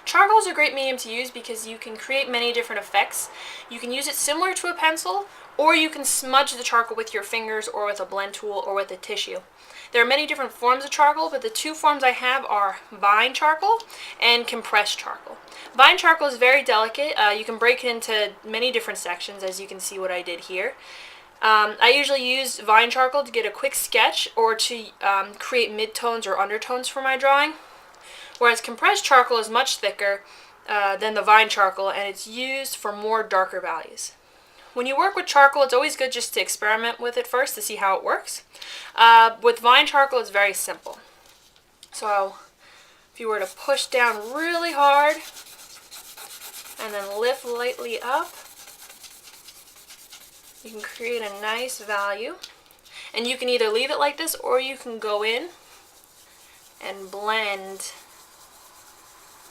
Charcoal is a great medium to use because you can create many different effects. You can use it similar to a pencil, or you can smudge the charcoal with your fingers or with a blend tool or with a tissue. There are many different forms of charcoal, but the two forms I have are vine charcoal and compressed charcoal. Vine charcoal is very delicate. You can break it into many different sections, as you can see what I did here. I usually use vine charcoal to get a quick sketch or to create midtones or undertones for my drawing. Whereas compressed charcoal is much thicker than the vine charcoal, and it's used for more darker values. When you work with charcoal, it's always good just to experiment with it first to see how it works. With vine charcoal, it's very simple. So if you were to push down really hard and then lift lightly up, you can create a nice value. And you can either leave it like this, or you can go in and blend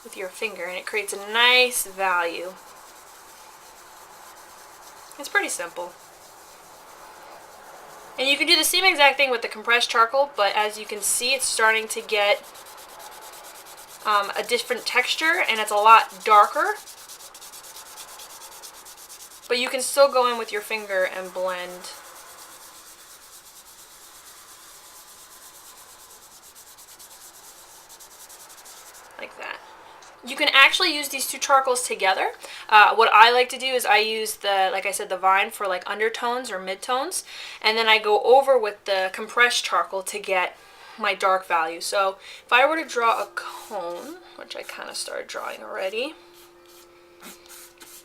with your finger, and it creates a nice value. It's pretty simple. And you can do the same exact thing with the compressed charcoal, but as you can see, it's starting to get a different texture, and it's a lot darker. But you can still go in with your finger and blend. Like that. You can actually use these two charcoals together. What I like to do is I use like I said, the vine for like undertones or midtones, and then I go over with the compressed charcoal to get my dark value. So if I were to draw a cone, which I kind of started drawing already,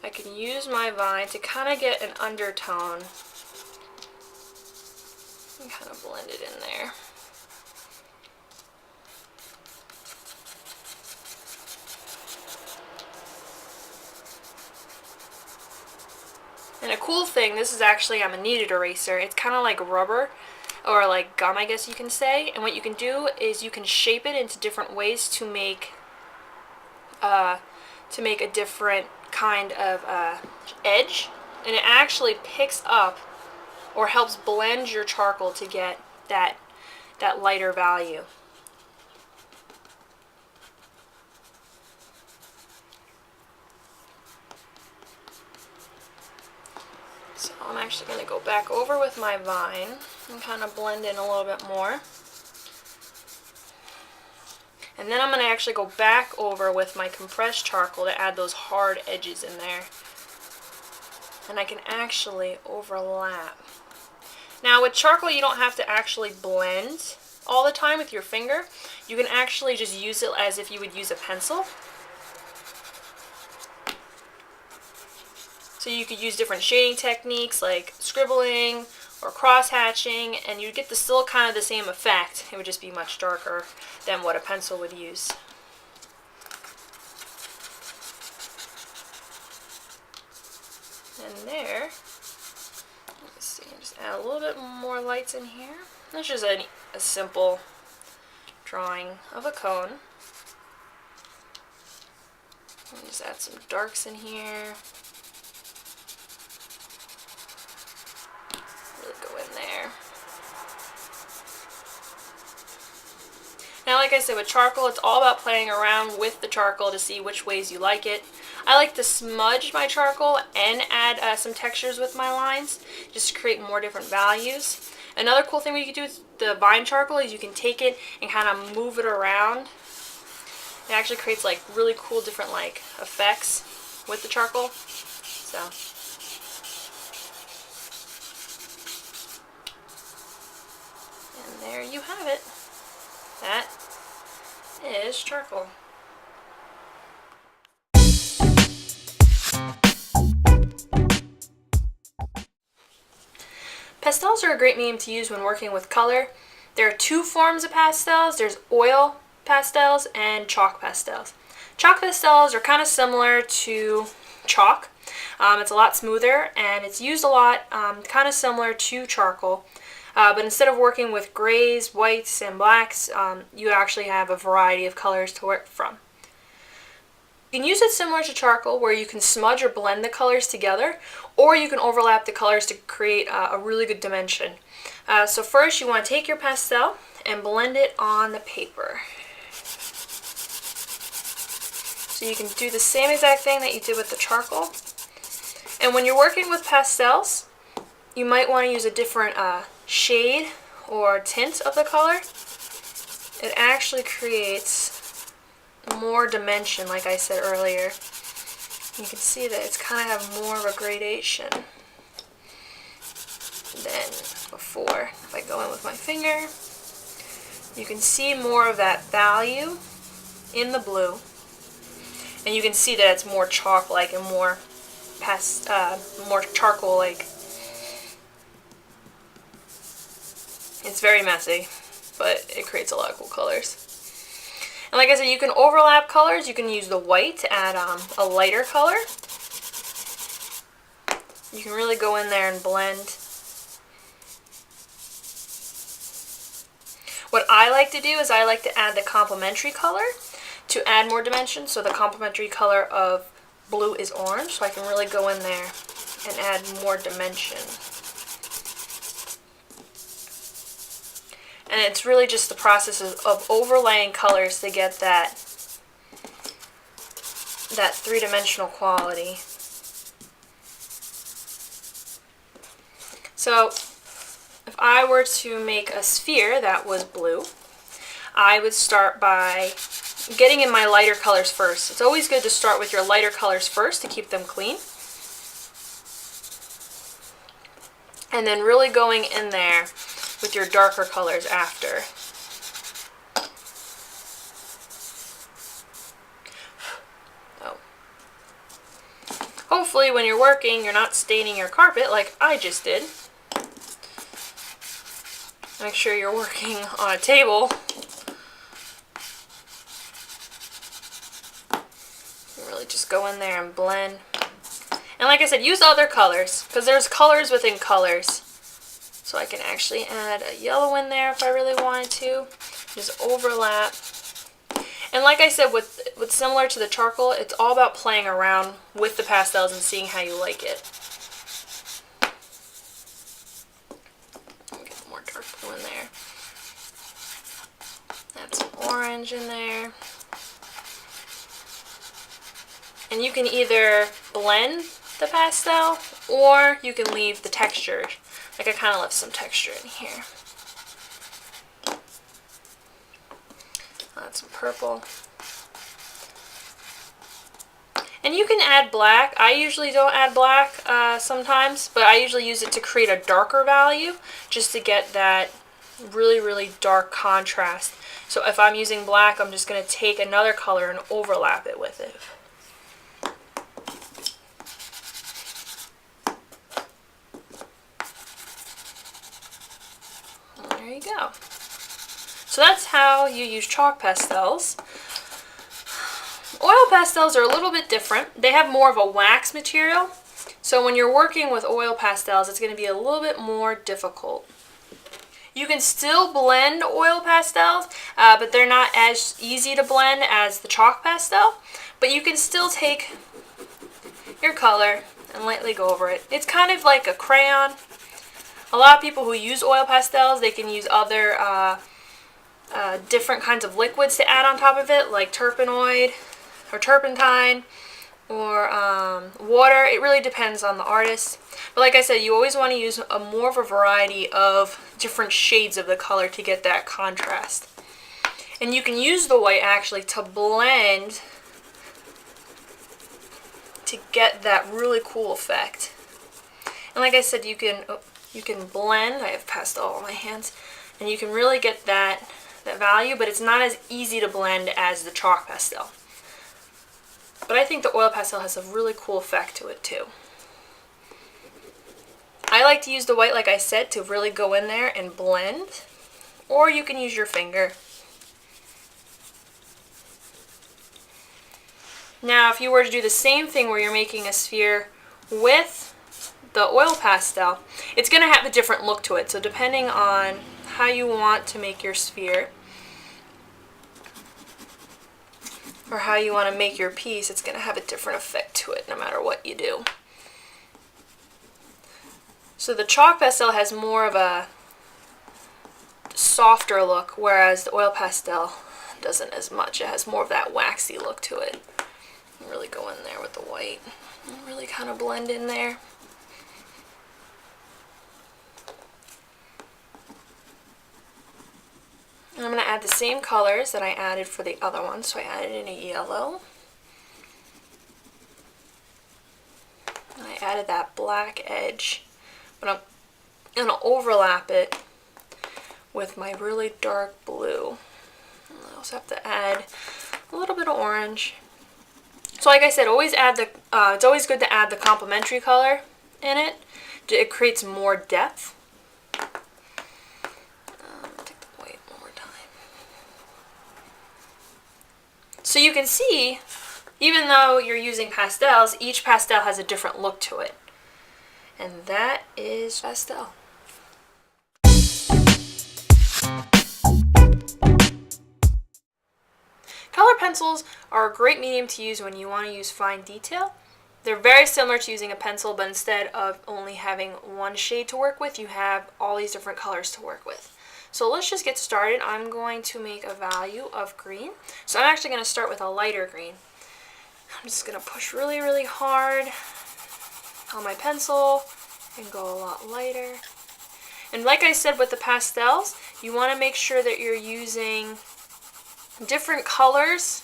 I can use my vine to kind of get an undertone and kind of blend it in there. And a cool thing, this is actually, I'm a kneaded eraser. It's kind of like rubber, or like gum, I guess you can say. And what you can do is you can shape it into different ways to make a different kind of edge. And it actually picks up or helps blend your charcoal to get that lighter value. So I'm actually going to go back over with my vine and kind of blend in a little bit more. And then I'm going to actually go back over with my compressed charcoal to add those hard edges in there. And I can actually overlap. Now with charcoal, you don't have to actually blend all the time with your finger. You can actually just use it as if you would use a pencil. So you could use different shading techniques like scribbling or cross-hatching, and you'd get still kind of the same effect. It would just be much darker than what a pencil would use. And there, let's see, just add a little bit more lights in here. That's just a simple drawing of a cone. Just add some darks in here. Now, like I said, with charcoal, it's all about playing around with the charcoal to see which ways you like it. I like to smudge my charcoal and add some textures with my lines, just to create more different values. Another cool thing we can do with the vine charcoal is you can take it and kind of move it around. It actually creates like really cool different like effects with the charcoal. So. And there you have it. That is charcoal. Pastels are a great medium to use when working with color. There are two forms of pastels. There's oil pastels and chalk pastels. Chalk pastels are kind of similar to chalk. It's a lot smoother and it's used a lot, kind of similar to charcoal. But instead of working with grays, whites, and blacks, you actually have a variety of colors to work from. You can use it similar to charcoal, where you can smudge or blend the colors together, or you can overlap the colors to create a really good dimension. So first you want to take your pastel and blend it on the paper. So you can do the same exact thing that you did with the charcoal. And when you're working with pastels, you might want to use a different shade or tint of the color. It actually creates more dimension, like I said earlier. You can see that it's kind of have more of a gradation than before. If I go in with my finger, you can see more of that value in the blue, and you can see that it's more chalk-like and more charcoal-like. It's very messy, but it creates a lot of cool colors. And like I said, you can overlap colors. You can use the white to add a lighter color. You can really go in there and blend. What I like to do is I like to add the complementary color to add more dimension. So the complementary color of blue is orange, so I can really go in there and add more dimension. And it's really just the process of overlaying colors to get that three-dimensional quality. So if I were to make a sphere that was blue, I would start by getting in my lighter colors first. It's always good to start with your lighter colors first to keep them clean. And then really going in there with your darker colors after. Oh. Hopefully when you're working, you're not staining your carpet like I just did. Make sure you're working on a table. You really just go in there and blend. And like I said, use other colors, because there's colors within colors. So I can actually add a yellow in there if I really wanted to. Just overlap. And like I said, with similar to the charcoal, it's all about playing around with the pastels and seeing how you like it. Get more dark blue in there. Add some orange in there. And you can either blend the pastel or you can leave the texture. Like I kind of left some texture in here. Add some purple. And you can add black. I usually don't add black sometimes, but I usually use it to create a darker value just to get that really, really dark contrast. So if I'm using black, I'm just going to take another color and overlap it with it. There you go. So that's how you use chalk pastels. Oil pastels are a little bit different. They have more of a wax material. So when you're working with oil pastels, it's going to be a little bit more difficult. You can still blend oil pastels, but they're not as easy to blend as the chalk pastel. But you can still take your color and lightly go over it. It's kind of like a crayon. A lot of people who use oil pastels, they can use other different kinds of liquids to add on top of it, like turpenoid or turpentine or water. It really depends on the artist. But like I said, you always want to use more of a variety of different shades of the color to get that contrast. And you can use the white actually to blend to get that really cool effect. And like I said, you can blend. I have pastel on my hands, and you can really get that value, but it's not as easy to blend as the chalk pastel. But I think the oil pastel has a really cool effect to it too. I like to use the white, like I said, to really go in there and blend, or you can use your finger. Now, if you were to do the same thing where you're making a sphere with the oil pastel, it's going to have a different look to it. So depending on how you want to make your sphere, or how you want to make your piece, it's going to have a different effect to it no matter what you do. So the chalk pastel has more of a softer look, whereas the oil pastel doesn't as much. It has more of that waxy look to it. Really go in there with the white and really kind of blend in there. And I'm going to add the same colors that I added for the other one. So I added in a yellow. And I added that black edge. But I'm going to overlap it with my really dark blue. And I also have to add a little bit of orange. So like I said, always add the, it's always good to add the complementary color in it. It creates more depth. Take the white one more time. So you can see, even though you're using pastels, each pastel has a different look to it. And that is pastel. Color pencils are a great medium to use when you want to use fine detail. They're very similar to using a pencil, but instead of only having one shade to work with, you have all these different colors to work with. So let's just get started. I'm going to make a value of green. So I'm actually going to start with a lighter green. I'm just going to push really, really hard on my pencil and go a lot lighter. And like I said with the pastels, you want to make sure that you're using different colors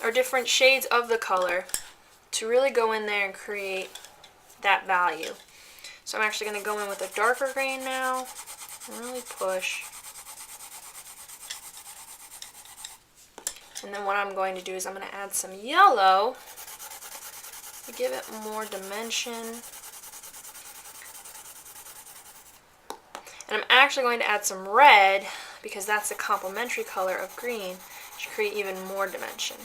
or different shades of the color to really go in there and create that value. So I'm actually going to go in with a darker green now and really push. And then what I'm going to do is I'm going to add some yellow to give it more dimension. And I'm actually going to add some red because that's the complementary color of green to create even more dimension.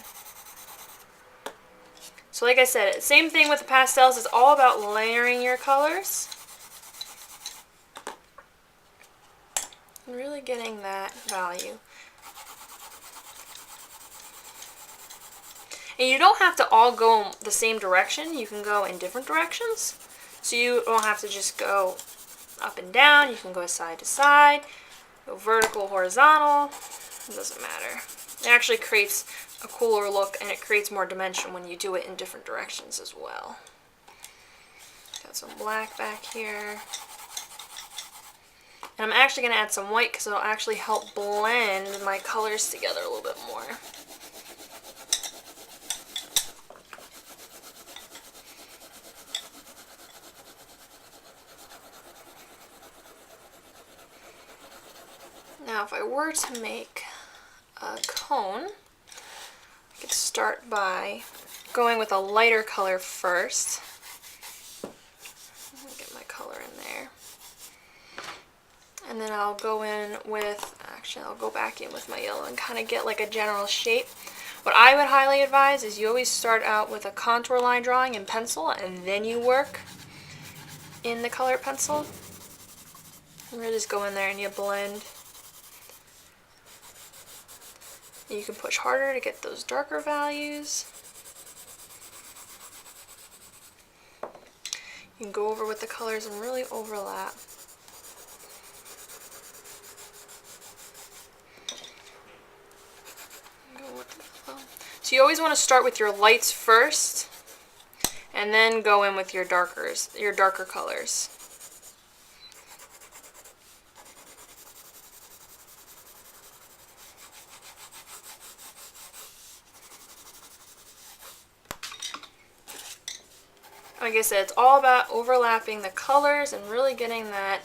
So like I said, same thing with the pastels. It's all about layering your colors and really getting that value. And you don't have to all go the same direction. You can go in different directions. So you don't have to just go up and down. You can go side to side, go vertical, horizontal. It doesn't matter. It actually creates a cooler look and it creates more dimension when you do it in different directions as well. Got some black back here. And I'm actually going to add some white because it'll actually help blend my colors together a little bit more. Now if I were to make a cone, I could start by going with a lighter color first. Get my color in there. And then I'll go in with, actually I'll go back in with my yellow and kind of get like a general shape. What I would highly advise is you always start out with a contour line drawing in pencil and then you work in the color pencil. And really just go in there and you blend. You can push harder to get those darker values. You can go over with the colors and really overlap. So you always want to start with your lights first and then go in with your darker colors. Like I said, it's all about overlapping the colors and really getting that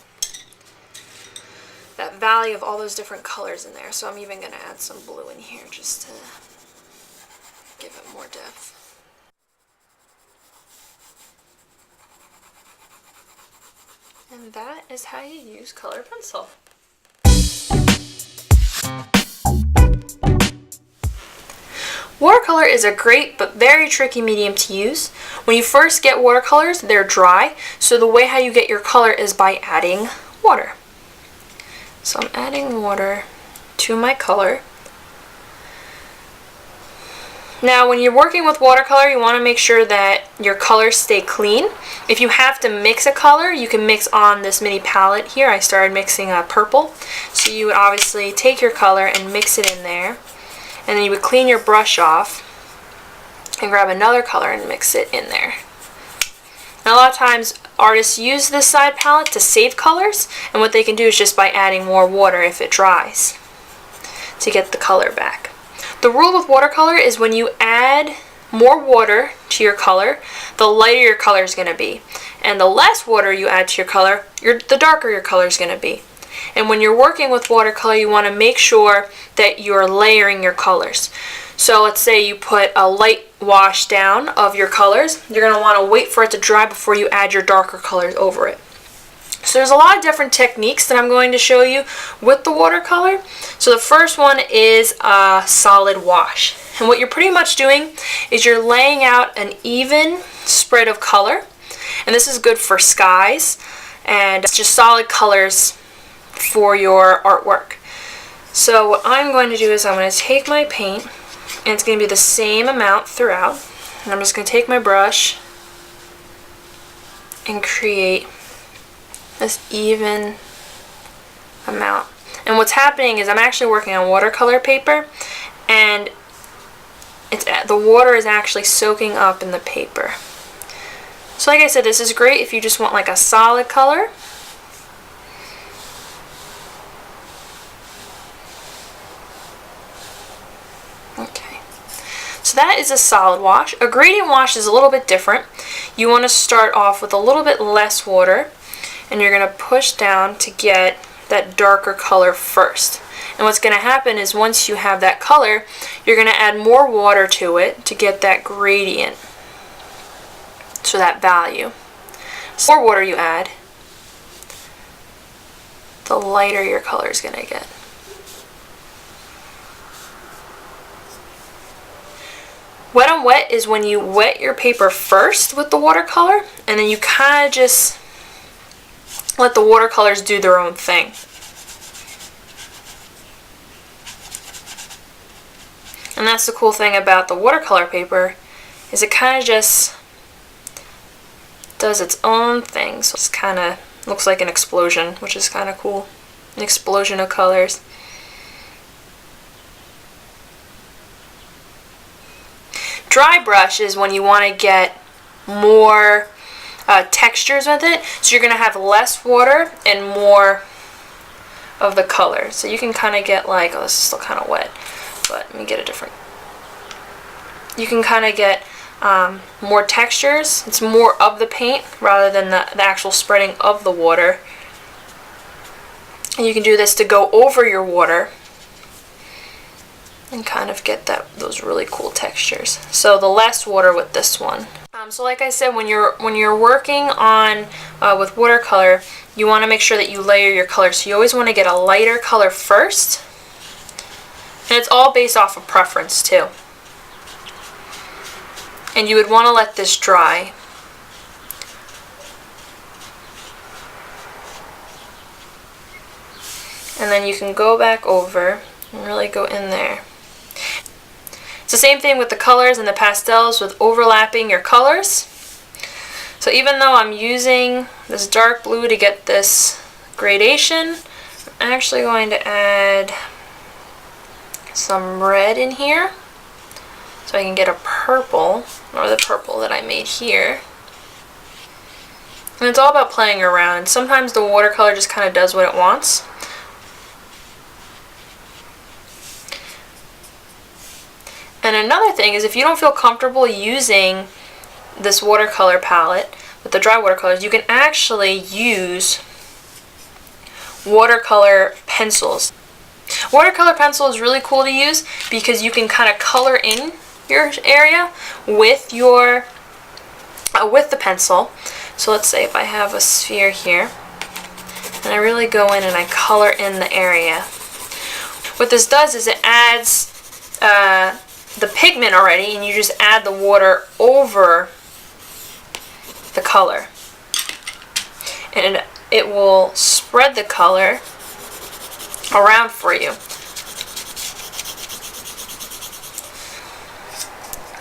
value of all those different colors in there. So I'm even going to add some blue in here just to give it more depth. And that is how you use color pencil. Watercolor is a great but very tricky medium to use. When you first get watercolors, they're dry, so the way how you get your color is by adding water. So I'm adding water to my color. Now when you're working with watercolor, you want to make sure that your colors stay clean. If you have to mix a color, you can mix on this mini palette here. I started mixing purple. So you would obviously take your color and mix it in there. And then you would clean your brush off and grab another color and mix it in there. And a lot of times artists use this side palette to save colors, and what they can do is just by adding more water if it dries to get the color back. The rule with watercolor is when you add more water to your color, the lighter your color is going to be. And the less water you add to your color, the darker your color is going to be. And when you're working with watercolor, you want to make sure that you're layering your colors. So let's say you put a light wash down of your colors. You're going to want to wait for it to dry before you add your darker colors over it. So there's a lot of different techniques that I'm going to show you with the watercolor. So the first one is a solid wash. And what you're pretty much doing is you're laying out an even spread of color. And this is good for skies and just solid colors for your artwork. So what I'm going to do is I'm going to take my paint, and it's going to be the same amount throughout, and I'm just going to take my brush and create this even amount. And what's happening is I'm actually working on watercolor paper, and the water is actually soaking up in the paper. So like I said, this is great if you just want like a solid color. Okay, so that is a solid wash. A gradient wash is a little bit different. You want to start off with a little bit less water, and you're going to push down to get that darker color first. And what's going to happen is once you have that color, you're going to add more water to it to get that gradient, so that value. So the more water you add, the lighter your color is going to get. Wet on wet is when you wet your paper first with the watercolor, and then you kind of just let the watercolors do their own thing. And that's the cool thing about the watercolor paper, is it kind of just does its own thing. So it's kind of looks like an explosion, which is kind of cool. An explosion of colors. Dry brush is when you want to get more textures with it, so you're going to have less water and more of the color. So you can kind of get like, oh, this is still kind of wet, but let me get a different. You can kind of get more textures. It's more of the paint rather than the actual spreading of the water. And you can do this to go over your water and kind of get those really cool textures. So the less water with this one. So like I said, when you're working on with watercolor, you want to make sure that you layer your colors. So you always want to get a lighter color first, and it's all based off of preference too. And you would want to let this dry. And then you can go back over and really go in there. It's the same thing with the colors and the pastels with overlapping your colors. So even though I'm using this dark blue to get this gradation, I'm actually going to add some red in here so I can get a purple, or the purple that I made here. And it's all about playing around. Sometimes the watercolor just kind of does what it wants. And another thing is, if you don't feel comfortable using this watercolor palette with the dry watercolors, you can actually use watercolor pencils. Watercolor pencil is really cool to use because you can kind of color in your area with your with the pencil. So let's say if I have a sphere here, And I really go in and I color in the area. What this does is it adds the pigment already, and you just add the water over the color. And it will spread the color around for you.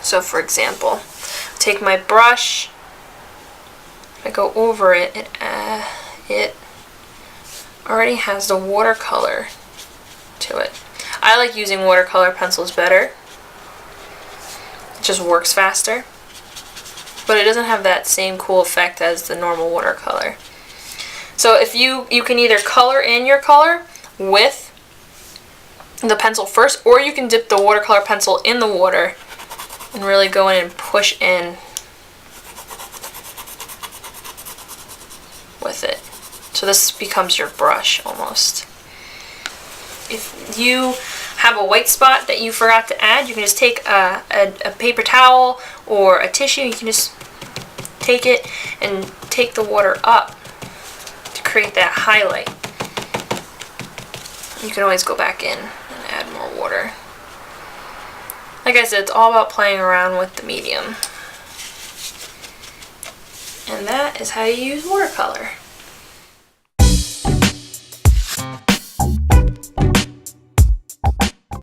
So for example, take my brush, I go over it, it already has the watercolor to it. I like using watercolor pencils better. It just works faster. But it doesn't have that same cool effect as the normal watercolor. So if you can either color in your color with the pencil first, or you can dip the watercolor pencil in the water and really go in and push in with it. So this becomes your brush almost. If you have a white spot that you forgot to add, you can just take a paper towel or a tissue. You can just take it and take the water up to create that highlight. You can always go back in and add more water. Like I said, it's all about playing around with the medium. And that is how you use watercolor.